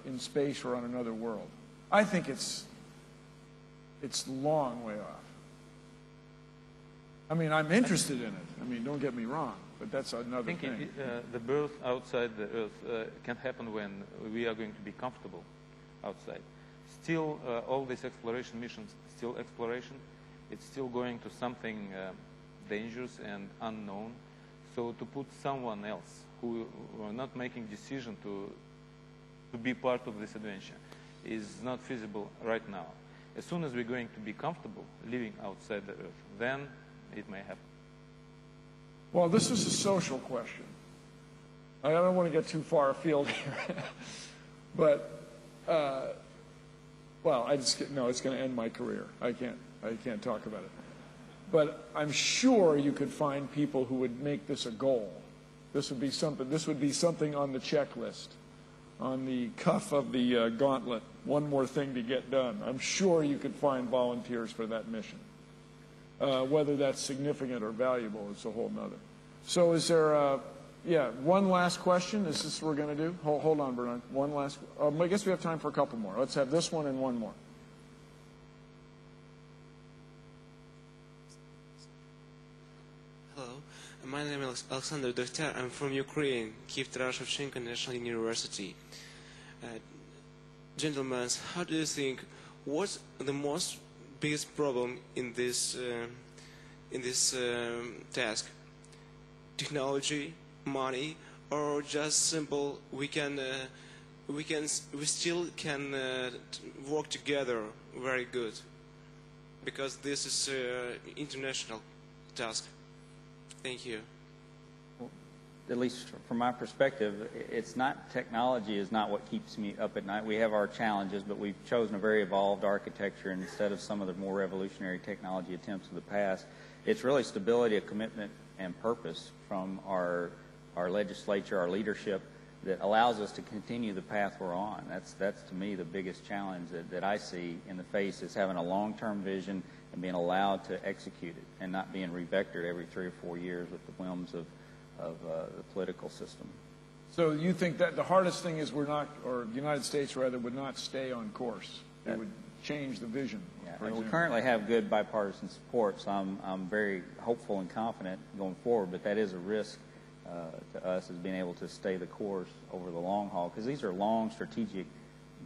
in space or on another world? I think it's a long way off. I mean, I'm interested in it. I mean, don't get me wrong, but that's another thing. The birth outside the Earth can happen when we are going to be comfortable outside. Still, all these exploration missions, still exploration, it's still going to something dangerous and unknown. So to put someone else who are not making decision to be part of this adventure is not feasible right now. As soon as we're going to be comfortable living outside the Earth, then it may happen. Well, this is a social question. I don't want to get too far afield here. But, it's going to end my career. I can't talk about it. But I'm sure you could find people who would make this a goal. This would be something on the checklist, on the cuff of the gauntlet. One more thing to get done. I'm sure you could find volunteers for that mission. Whether that's significant or valuable is a whole nother. So is there, one last question? Is this what we're going to do? Hold on, Bernard. One last. I guess we have time for a couple more. Let's have this one and one more. Hello, my name is Alexander Dokhtyar. I'm from Ukraine, Kyiv Taras Shevchenko National University. Gentlemen, how do you think, what's the most biggest problem in this task? Technology, money, or just simple we still can work together very good, because this is an international task. Thank you. Well, at least from my perspective, it's not, technology is not what keeps me up at night. We have our challenges, but we've chosen a very evolved architecture instead of some of the more revolutionary technology attempts of the past. It's really stability, a commitment, and purpose from our legislature, our leadership, that allows us to continue the path we're on. That's to me the biggest challenge that I see in the face, is having a long-term vision and being allowed to execute it and not being revectored every 3 or 4 years with the whims of the political system. So you think that the hardest thing is the United States rather, would not stay on course. They would change the vision. Yeah, we currently have good bipartisan support, so I'm very hopeful and confident going forward, but that is a risk to us, is being able to stay the course over the long haul, because these are long strategic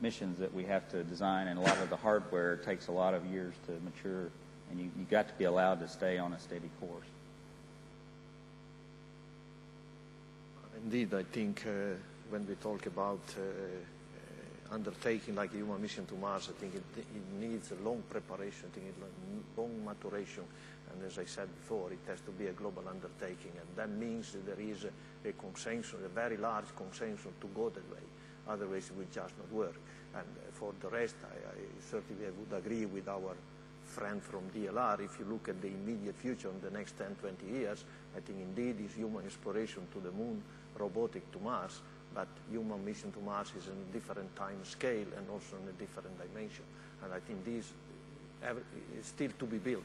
missions that we have to design, and a lot of the hardware takes a lot of years to mature, and you got to be allowed to stay on a steady course. Indeed, I think when we talk about undertaking like a human mission to Mars, I think it needs a long preparation, I think it's a long maturation, and as I said before, it has to be a global undertaking, and that means that there is a consensus, a very large consensus to go that way. Otherwise it will just not work. And for the rest, I certainly would agree with our friend from DLR. If you look at the immediate future in the next 10, 20 years, I think indeed is human exploration to the moon, robotic to Mars, but human mission to Mars is in a different time scale and also in a different dimension. And I think this is still to be built.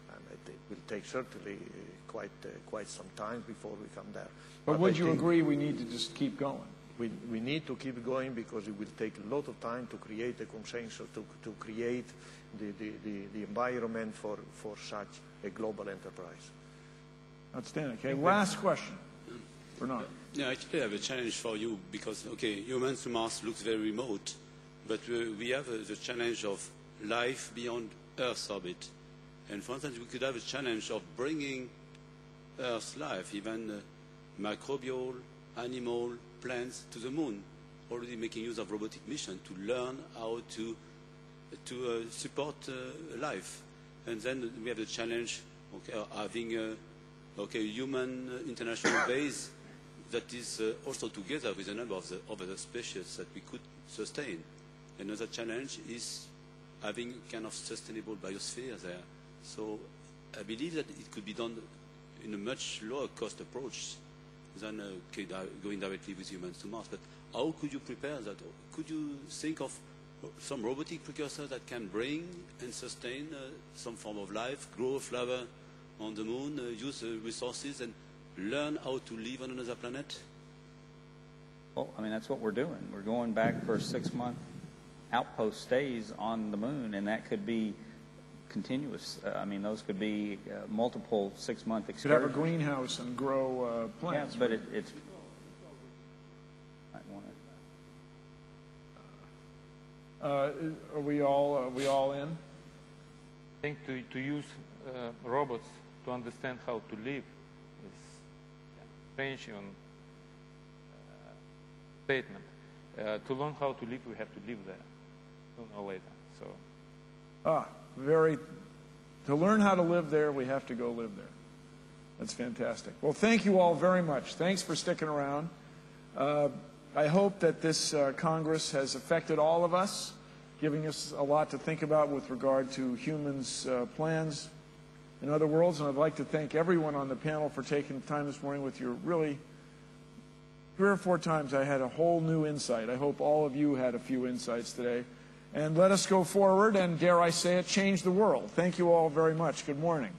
And it will take certainly quite some time before we come there. But would you agree we need to just keep going? We need to keep going, because it will take a lot of time to create a consensus, to create the environment for such a global enterprise. Outstanding. Okay, last question. Bernard. Yeah, actually I have a challenge for you because, okay, humans to Mars looks very remote, but we have the challenge of life beyond Earth's orbit. And for instance, we could have a challenge of bringing Earth's life, even microbial, animal, plants, to the moon, already making use of robotic mission to learn how to support life. And then we have the challenge of having a human international base that is also together with a number of the other species that we could sustain. Another challenge is having kind of sustainable biosphere there. So I believe that it could be done in a much lower cost approach than going directly with humans to Mars. But how could you prepare that? Could you think of some robotic precursor that can bring and sustain some form of life, grow a flower on the moon, use resources, and learn how to live on another planet? Well, I mean, that's what we're doing. We're going back for 6-month outpost stays on the moon, and that could be continuous. I mean, those could be multiple 6-month excursions. You could have a greenhouse and grow plants. Yeah, but it's... Are we all in? I think to use robots to understand how to live is a strange statement. To learn how to live, we have to live there sooner or later. So. To learn how to live there, we have to go live there. That's fantastic. Well, thank you all very much. Thanks for sticking around. I hope that this Congress has affected all of us, giving us a lot to think about with regard to humans' plans in other worlds. And I'd like to thank everyone on the panel for taking time this morning with your really 3 or 4 times I had a whole new insight. I hope all of you had a few insights today. And let us go forward and, dare I say it, change the world. Thank you all very much. Good morning.